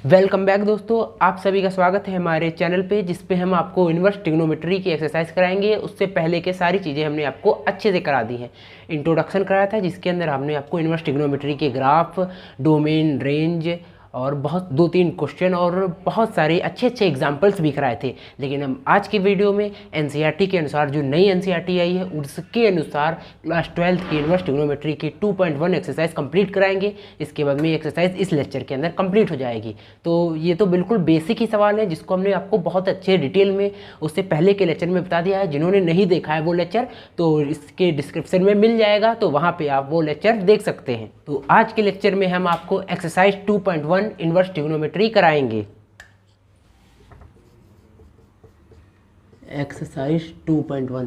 Welcome back दोस्तों, आप सभी का स्वागत है हमारे चैनल पे, जिस पे हम आपको इन्वर्स ट्रिग्नोमेट्री की एक्सरसाइज कराएंगे। उससे पहले के सारी चीज़ें हमने आपको अच्छे से करा दी हैं। इंट्रोडक्शन कराया था जिसके अंदर हमने आपको इन्वर्स ट्रिग्नोमेट्री के ग्राफ, डोमेन, रेंज और बहुत 2-3 क्वेश्चन और बहुत सारे अच्छे अच्छे एग्जाम्पल्स भी कराए थे। लेकिन हम आज की वीडियो में एनसीईआरटी के अनुसार, जो नई एनसीईआरटी आई है उसके अनुसार क्लास 12th की इन्वर्स ट्रिग्नोमेट्री की 2.1 एक्सरसाइज कंप्लीट कराएंगे। इसके बाद में ये एक्सरसाइज इस लेक्चर के अंदर कंप्लीट हो जाएगी। तो ये तो बिल्कुल बेसिक ही सवाल है जिसको हमने आपको बहुत अच्छे डिटेल में उससे पहले के लेक्चर में बता दिया है। जिन्होंने नहीं देखा है वो लेक्चर, तो इसके डिस्क्रिप्शन में मिल जाएगा, तो वहाँ पे आप वो लेक्चर देख सकते हैं। तो आज के लेक्चर में हम आपको एक्सरसाइज 2.1 इन्वर्स ट्रिग्नोमेट्री कराएंगे। एक्सरसाइज 2.1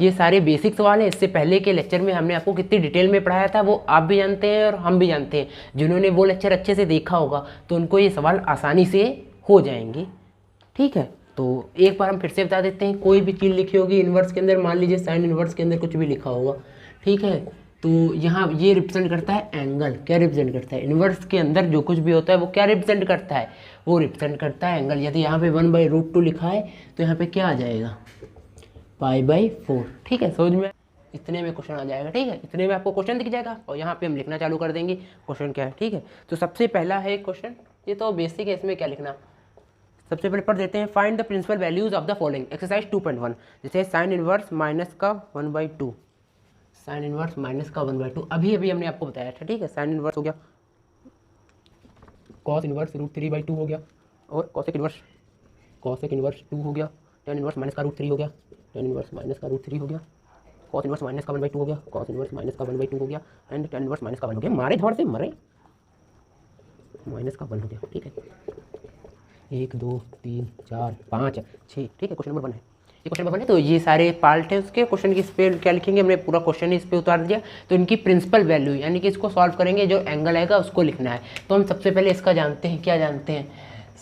ये सारे बेसिक सवाल हैं। इससे पहले के लेक्चर में हमने आपको कितनी डिटेल में पढ़ाया था वो आप भी जानते हैं और हम भी जानते हैं। जिन्होंने वो लेक्चर अच्छे से देखा होगा तो उनको ये सवाल आसानी से हो जाएंगे। ठीक है, तो एक बार हम फिर से बता देते हैं। कोई भी चीज़ लिखी होगी इन्वर्स के अंदर, मान लीजिए साइन इन्वर्स के अंदर कुछ भी लिखा होगा, ठीक है, तो यहाँ ये रिप्रेजेंट करता है एंगल। क्या रिप्रेजेंट करता है? इन्वर्स के अंदर जो कुछ भी होता है वो क्या रिप्रेजेंट करता है? वो रिप्रेजेंट करता है एंगल। यदि यहाँ पे 1/√2 लिखा है तो यहाँ पे क्या आ जाएगा? π/4। ठीक है, समझ में? इतने में क्वेश्चन आ जाएगा। ठीक है, इतने में आपको क्वेश्चन दिख जाएगा और यहाँ पे हम लिखना चालू कर देंगे क्वेश्चन क्या है। ठीक है, तो सबसे पहला है क्वेश्चन, ये तो बेसिक है, इसमें क्या लिखना। सबसे पहले पढ़ देते हैं। Find the principal values of the following. Exercise 2.1, जैसे साइन इनवर्स माइनस का 1/2, साइन इनवर्स माइनस का 1/2 अभी अभी हमने आपको बताया था। ठीक है, साइन इनवर्स हो गया, कॉस इनवर्स √3/2 हो गया, और कॉसेक इनवर्स 2 हो गया, टेन इनवर्स माइनस का √3 हो गया, टेन इनवर्स माइनस का √3 हो गया, कॉस इनवर्स माइनस का 1/2 हो गया, कॉस इनवर्स माइनस का 1/2 हो गया, एंड टेन इनवर्स माइनस का 1 हो गया। मारे धौर से मरे, माइनस का 1 हो गया। ठीक है, 1 2 3 4 5 6। ठीक है, क्वेश्चन नंबर 1 है, ये क्वेश्चन नंबर 1 है। तो ये सारे पार्ट है उसके क्वेश्चन की। इस पर क्या लिखेंगे, हमने पूरा क्वेश्चन इस पर उतार दिया। तो इनकी प्रिंसिपल वैल्यू, यानी कि इसको सॉल्व करेंगे, जो एंगल आएगा उसको लिखना है। तो हम सबसे पहले इसका जानते हैं। क्या जानते हैं?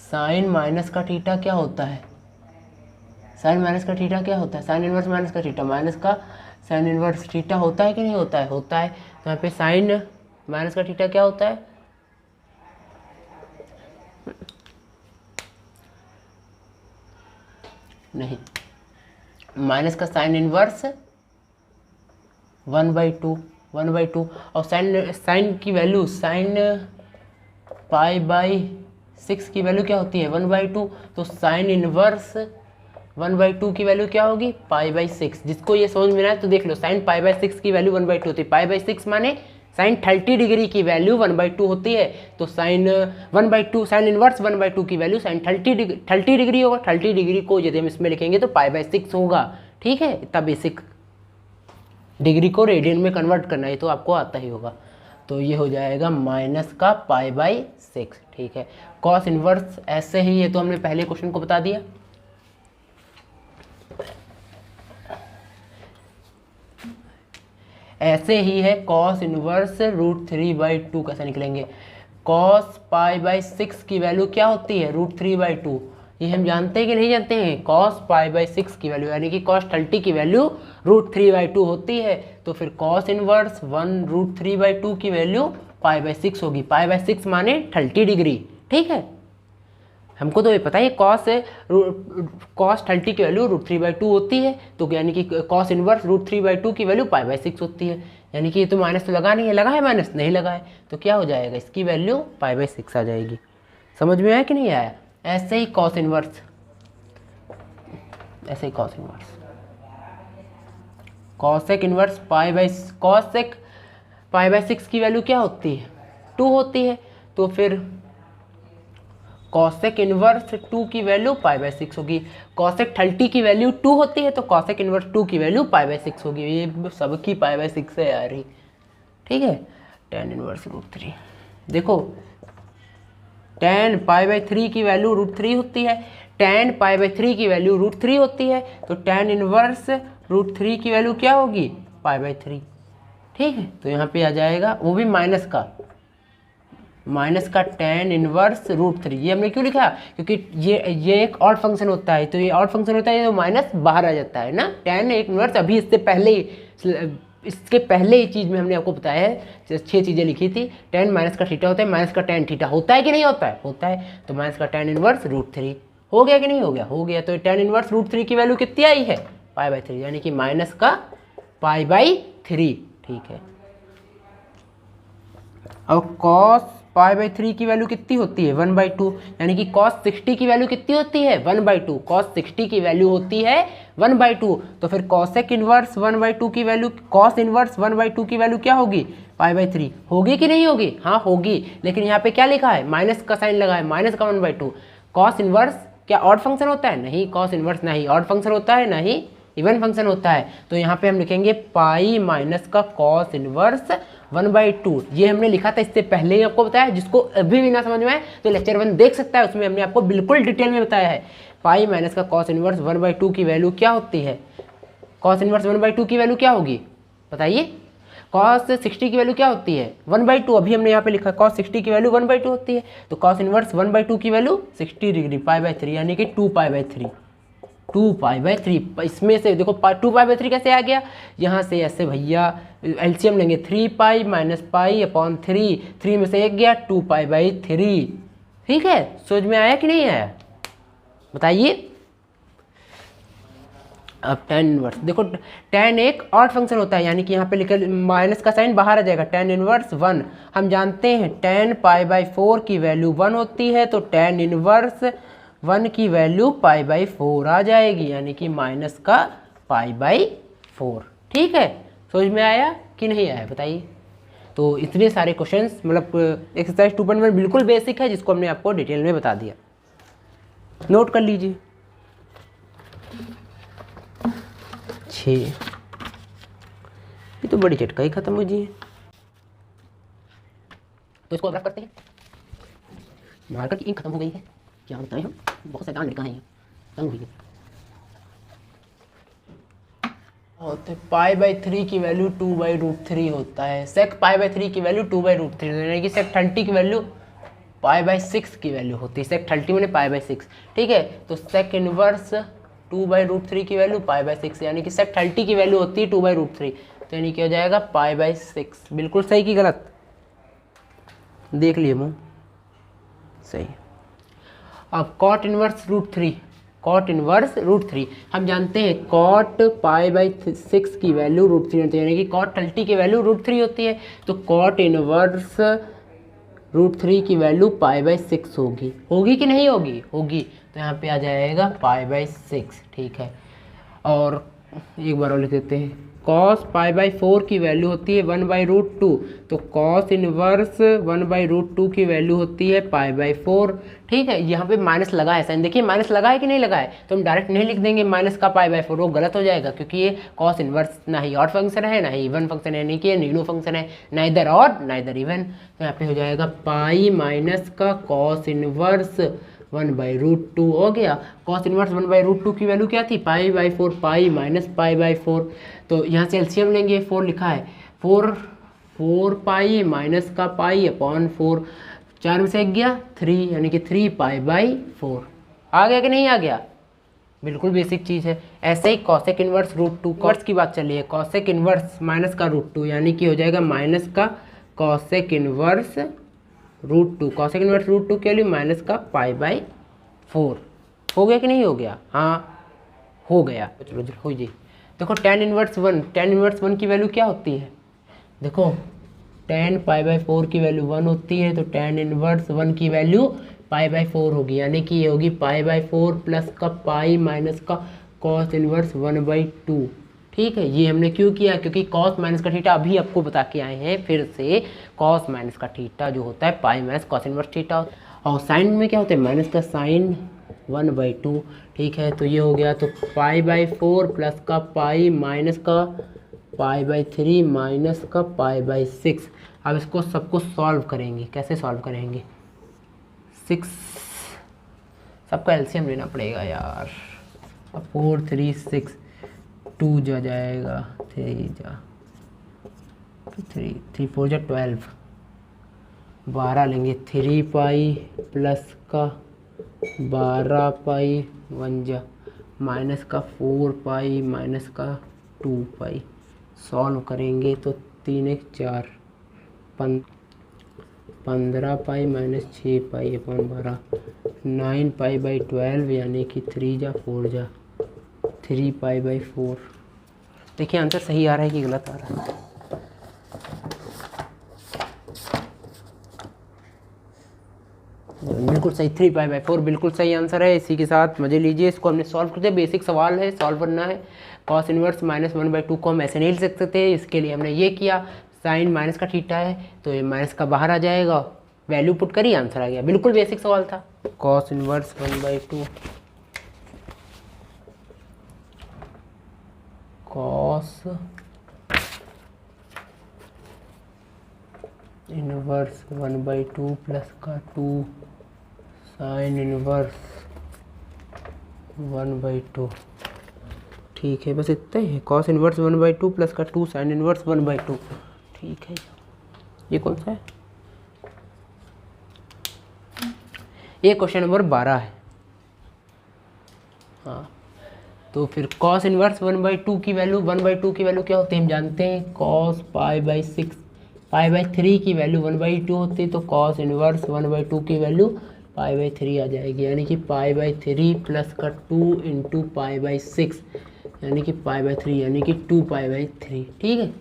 साइन माइनस का थीटा क्या होता है? साइन माइनस का थीटा क्या होता है? साइन इनवर्स माइनस का थीटा, माइनस का साइन इनवर्स थीटा होता है कि नहीं होता है? होता है। तो यहाँ पे साइन माइनस का थीटा क्या होता है? नहीं, माइनस का साइन इनवर्स 1/2 और साइन की वैल्यू, साइन π/6 की वैल्यू क्या होती है? 1/2। तो साइन इनवर्स 1/2 की वैल्यू क्या होगी? π/6। जिसको ये समझ में आए तो देख लो, साइन π/6 की वैल्यू 1/2 होती है। π/6 माने साइन 30 डिग्री की वैल्यू 1/2 होती है। तो साइन 1/2, साइन इनवर्स 1/2 की वैल्यू साइन 30 डिग्री होगा। 30 डिग्री को यदि हम इसमें लिखेंगे तो π/6 होगा। ठीक है, इतना बेसिक। डिग्री को रेडियन में कन्वर्ट करना है तो आपको आता ही होगा। तो ये हो जाएगा माइनस का π/6। ठीक है, कॉस इनवर्स ऐसे ही है, तो हमने पहले क्वेश्चन को बता दिया। ऐसे ही है कॉस इनवर्स √3/2। कैसे निकलेंगे? कॉस π/6 की वैल्यू क्या होती है? √3/2। ये हम जानते हैं कि नहीं जानते हैं? कॉस π/6 की वैल्यू, यानी कि कॉस 30 की वैल्यू √3/2 होती है। तो फिर कॉस इनवर्स 1√3/2 की वैल्यू π/6 होगी। π/6 माने 30 डिग्री। ठीक है, हमको तो ये पता है कॉस 30 की वैल्यू √3/2 होती है। तो यानी कि कॉस इनवर्स √3/2 की वैल्यू π/6 होती है। यानी कि ये तो माइनस तो लगा नहीं है, लगा है माइनस? नहीं लगा है। तो क्या हो जाएगा? इसकी वैल्यू π/6 आ जाएगी। समझ में आया कि नहीं आया? ऐसे ही कॉस इनवर्स, ऐसे ही cos inverse, cosec inverse cosec π/6 की वैल्यू क्या होती है? 2 होती है। तो फिर कॉसेक इनवर्स 2 की वैल्यू π/6 होगी। कॉसेक 30 की वैल्यू 2 होती है, तो कॉसेक इनवर्स 2 की वैल्यू π/6 होगी। ये सबकी π/6 है यार ही। ठीक है, tan इनवर्स √3, देखो tan π/3 की वैल्यू √3 होती है, tan π/3 की वैल्यू √3 होती है। तो tan इनवर्स √3 की वैल्यू क्या होगी? π/3। ठीक है, तो यहाँ पे आ जाएगा, वो भी माइनस का tan इनवर्स √3। ये हमने क्यों लिखा? क्योंकि ये एक ऑड फंक्शन होता है। तो ये ऑड फंक्शन होता है तो माइनस बाहर आ जाता है ना। tan इनवर्स अभी इससे पहले ही इसके पहले ही चीज़ में हमने आपको बताया है, 6 चीज़ें लिखी थी। tan माइनस का थीटा होता है, माइनस का tan थीटा होता है कि नहीं होता है? होता है। तो माइनस का tan इनवर्स √3 हो गया कि नहीं हो गया? हो गया। तो tan इनवर्स √3 की वैल्यू कितनी आई है? π/3, यानी कि माइनस का π/3। ठीक है। अब cos π/3 की वैल्यू कितनी होती है? 1/2, यानी कि cos 60 की वैल्यू कितनी होती है? 1/2। cos 60 की वैल्यू होती है 1/2। तो फिर cosec इनवर्स 1/2 की वैल्यू, cos इनवर्स 1/2 की वैल्यू क्या होगी? π/3 होगी कि नहीं होगी? हाँ होगी। लेकिन यहाँ पे क्या लिखा है? माइनस का साइन लगा है, माइनस का 1/2। cos इनवर्स क्या ऑड फंक्शन होता है? नहीं, cos इनवर्स ना ही ऑड फंक्शन होता है, ना ही इवन फंक्शन होता है। तो यहाँ पे हम लिखेंगे पाई माइनस का cos इनवर्स 1/2। ये हमने लिखा था इससे पहले ही आपको बताया। जिसको अभी भी ना समझ में आए तो लेक्चर 1 देख सकता है, उसमें हमने आपको बिल्कुल डिटेल में बताया है। पाई माइनस का cos इनवर्स 1/2 की वैल्यू क्या होती है? cos इनवर्स 1/2 की वैल्यू क्या होगी? बताइए। cos 60 की वैल्यू क्या होती है? 1/2। अभी हमने यहाँ पे लिखा cos 60 की वैल्यू 1/2 होती है। तो cos इनवर्स 1/2 की वैल्यू 60 डिग्री π/3, यानी कि 2π/3। 2π/3। इसमें से देखो 2π/3 कैसे आ गया? यहाँ से ऐसे भैया एलसीएम लेंगे, 3π माइनस π/3, 3 में से 1 गया, 2π/3। ठीक है, समझ में आया कि नहीं आया? बताइए। अब tan इनवर्स देखो, tan एक ऑड फंक्शन होता है, यानी कि यहाँ पे लिखकर माइनस का साइन बाहर आ जाएगा। tan इनवर्स 1 हम जानते हैं tan π/4 की वैल्यू 1 होती है, तो tan इनवर्स 1 की वैल्यू π/4 आ जाएगी, यानी कि माइनस का π/4। ठीक है, समझ में आया कि नहीं आया? बताइए। तो इतने सारे क्वेश्चंस, मतलब एक्सरसाइज 2.1 बिल्कुल बेसिक है, जिसको हमने आपको डिटेल में बता दिया। नोट कर लीजिए। 6 ये तो बड़ी झटका ही खत्म हो जी। तो इसको रफ करते हैं। मार्कर की इंक खत्म हो गई है, क्या बताएं हम, बहुत शैतान लड़का है ये, तंग हुई है। होते π/3 की वैल्यू 2/√3 होता है। sec π/3 की वैल्यू 2/√3, यानी कि sec 30 की वैल्यू π/6 की वैल्यू होती है। sec 30 मैंने π/6। ठीक है, तो sec इनवर्स 2/√3 की वैल्यू π/6, यानी कि sec 30 की वैल्यू होती है 2/√3। तो यानी क्या हो जाएगा? π/6। बिल्कुल सही कि गलत? देख लिए मुँह, सही। अब cot इनवर्स √3, cot इनवर्स √3 हम जानते हैं cot π/6 की वैल्यू √3 होती है, यानी कि cot 30 की वैल्यू √3 होती है। तो cot इनवर्स √3 की वैल्यू π/6 होगी। होगी कि नहीं होगी? होगी। तो यहाँ पे आ जाएगा π/6। ठीक है, और एक बार और लिख देते हैं। cos π/4 की वैल्यू होती है 1/√2, तो cos इनवर्स 1/√2 की वैल्यू होती है π/4। ठीक है, यहाँ पे माइनस लगा है साइन, देखिए माइनस लगा है कि नहीं लगा है? तो हम डायरेक्ट नहीं लिख देंगे माइनस का π/4, वो गलत हो जाएगा, क्योंकि ये cos इनवर्स ना ही ऑड फंक्शन है, ना ही इवन फंक्शन है, यानी कि निगेटिव फंक्शन है, नाइदर ऑड नाइदर इवन। तो यहाँ पे हो जाएगा पाई माइनस का cos इनवर्स 1/√2 हो गया। cos इनवर्स 1/√2 की वैल्यू क्या थी? π/4, पाई माइनस π/4। तो यहाँ से एलसीएम लेंगे, 4 लिखा है, 4 माइनस का π/4, 4 में से 1 गया 3, यानी कि 3π/4। आ गया कि नहीं आ गया? बिल्कुल बेसिक चीज़ है। ऐसे ही cosec इनवर्स √2, कॉस की बात चली है, cosec इनवर्स माइनस का √2, यानी कि हो जाएगा माइनस का cosec इनवर्स √2। cosec इनवर्स √2 के लिए माइनस का π/4। हो गया कि नहीं हो गया? हाँ हो गया। चलो हो जी। देखो tan इनवर्स 1, tan इनवर्स 1 की वैल्यू क्या होती है? देखो tan π/4 की वैल्यू 1 होती है, तो tan इनवर्स 1 की वैल्यू π/4 होगी, यानी कि ये होगी π/4 प्लस का पाई माइनस का cos इनवर्स 1/2। ठीक है, ये हमने क्यों किया? क्योंकि cos माइनस का थीटा अभी आपको बता के आए हैं फिर से, cos माइनस का थीटा जो होता है pi minus cos inverse theta, और साइन में क्या होता है? माइनस का साइन 1/2। ठीक है, तो ये हो गया, तो π/4 प्लस का पाई माइनस का π/3 माइनस का π/6। अब इसको सबको सॉल्व करेंगे। कैसे सॉल्व करेंगे? 6 सबका एलसीएम लेना पड़ेगा यार। अब 4 3 6, 2 जा जाएगा, 3 जा 3 4 जा 12, 12 लेंगे, 3 पाई प्लस का 12 पाई 1 जा माइनस का 4 पाई माइनस का 2 पाई, सॉल्व करेंगे तो 3 एक 4 15 pi minus 6 pi upon 12 9 pi by 12 यानी कि 3 जा 4 जा 3 पाई बाई 4। देखिए आंसर सही आ रहा है कि गलत आ रहा है। बिल्कुल सही, 3 पाई बाई 4 बिल्कुल सही आंसर है। इसी के साथ मजे लीजिए, इसको हमने सॉल्व कर दिया। बेसिक सवाल है, सॉल्व करना है। कॉस इनवर्स माइनस 1/2 को हम ऐसे नहीं लिख सकते थे, इसके लिए हमने ये किया। साइन माइनस का थीटा है तो ये माइनस का बाहर आ जाएगा, वैल्यू पुट करिए, आंसर आ गया। बिल्कुल बेसिक सवाल था। Cos inverse 1/2 cos inverse 1/2 plus का 2 साइन इनवर्स 1/2। ठीक है, बस इतना ही है। कॉस इनवर्स 1/2 प्लस का 2 साइन इनवर्स 1/2। ठीक है, ये कौन सा है? ये क्वेश्चन नंबर 12 है। हाँ, तो फिर कॉस इनवर्स 1/2 की वैल्यू 1/2 की वैल्यू क्या होती है हम जानते हैं। कॉस π/6 π/3 की वैल्यू 1/2 होती है, तो कॉस इनवर्स 1/2 की वैल्यू π/3 आ जाएगी, यानी कि π/3 प्लस का 2 इंटू π/6 यानी कि π/3 यानी कि 2π/3। ठीक है,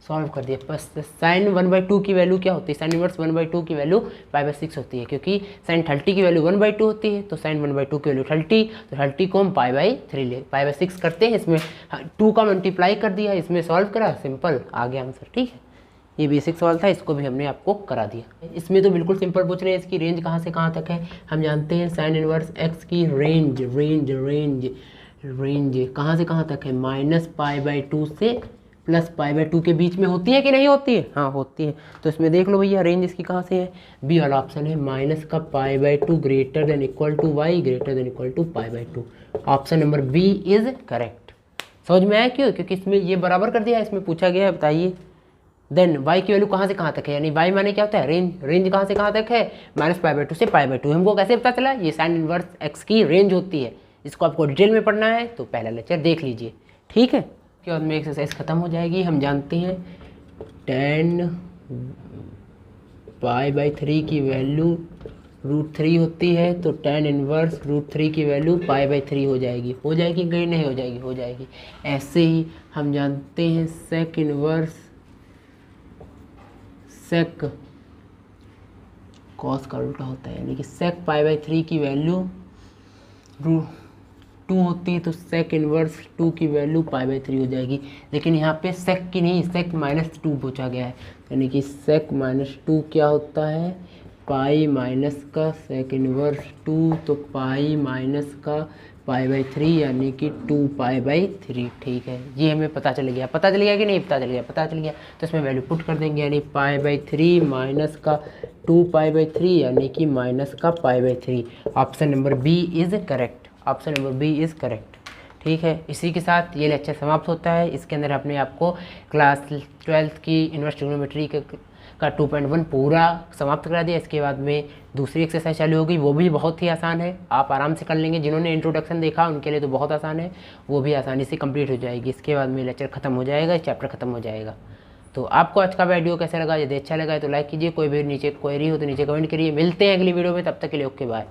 सॉल्व कर दिया। बस साइन 1/2 की वैल्यू क्या होती है, साइन इनवर्स 1/2 की वैल्यू π/6 होती है, क्योंकि साइन 30 की वैल्यू 1/2 होती है, तो साइन 1/2 की वैल्यू 30, तो 30 को हम π/3 ले π/6 करते हैं। इसमें 2 का मल्टीप्लाई कर दिया, इसमें सॉल्व करा, सिंपल आ गया आंसर। ठीक है, ये बेसिक सवाल था, इसको भी हमने आपको करा दिया। इसमें तो बिल्कुल सिंपल पूछ रहे हैं, इसकी रेंज कहाँ से कहाँ तक है हम जानते हैं। साइन इनवर्स x की रेंज रेंज रेंज रेंज कहाँ से कहाँ तक है, -π/2 से +π/2 के बीच में होती है कि नहीं होती है? हाँ होती है। तो इसमें देख लो भैया, रेंज इसकी कहाँ से है। बी वाला ऑप्शन है, माइनस का π/2 greater than equal to y greater than equal to π/2। Option number B is correct. समझ में आया क्यों? क्योंकि इसमें ये बराबर कर दिया है, इसमें पूछा गया है, बताइए। देन y की वैल्यू कहाँ से कहाँ तक है, यानी y माने क्या होता है, रेंज। रेंज कहाँ से कहाँ तक है, -π/2 से π/2। हमको कैसे पता चला, ये साइन इनवर्स x की रेंज होती है। इसको आपको डिटेल में पढ़ना है तो पहला लेक्चर देख लीजिए। ठीक है, उसके बाद में एक्सरसाइज खत्म हो जाएगी। हम जानते हैं tan π/3 की वैल्यू √3 होती है, तो tan इनवर्स √3 की वैल्यू π/3 हो जाएगी। हो जाएगी कि नहीं हो जाएगी? हो जाएगी। ऐसे ही हम जानते हैं सेक इनवर्स सेक कॉस का उल्टा होता है, यानी कि सेक π/3 की वैल्यू √2 होती है, तो सेक इनवर्स 2 की वैल्यू π/3 हो जाएगी। लेकिन यहाँ पे सेक की नहीं, सेक -2 पूछा गया है, यानी कि सेक -2 क्या होता है, पाई माइनस का सेक इनवर्स 2, तो पाई माइनस का π/3 यानी कि 2π/3। ठीक है, ये हमें पता चल गया। पता चल गया कि नहीं पता चल गया? पता चल गया। तो इसमें वैल्यू पुट कर देंगे, यानी π/3 माइनस का 2π/3 यानी कि माइनस का π/3। Option number B is correct. Option number B is correct. ठीक है, इसी के साथ ये लेक्चर समाप्त होता है। इसके अंदर अपने आपको क्लास 12th की इनवर्स ट्रिग्नोमेट्री का 2.1 पूरा समाप्त करा दिया। इसके बाद में दूसरी एक्सरसाइज चालू होगी, वो भी बहुत ही आसान है, आप आराम से कर लेंगे। जिन्होंने इंट्रोडक्शन देखा उनके लिए तो बहुत आसान है, वो भी आसानी से कंप्लीट हो जाएगी। इसके बाद में लेक्चर खत्म हो जाएगा, चैप्टर खत्म हो जाएगा। तो आपको आज का वीडियो कैसा लगा? यदि अच्छा लगा है तो लाइक कीजिए, कोई भी नीचे क्वेरी हो तो नीचे कमेंट करिए। मिलते हैं अगली वीडियो में, तब तक के लिए ओके बाय।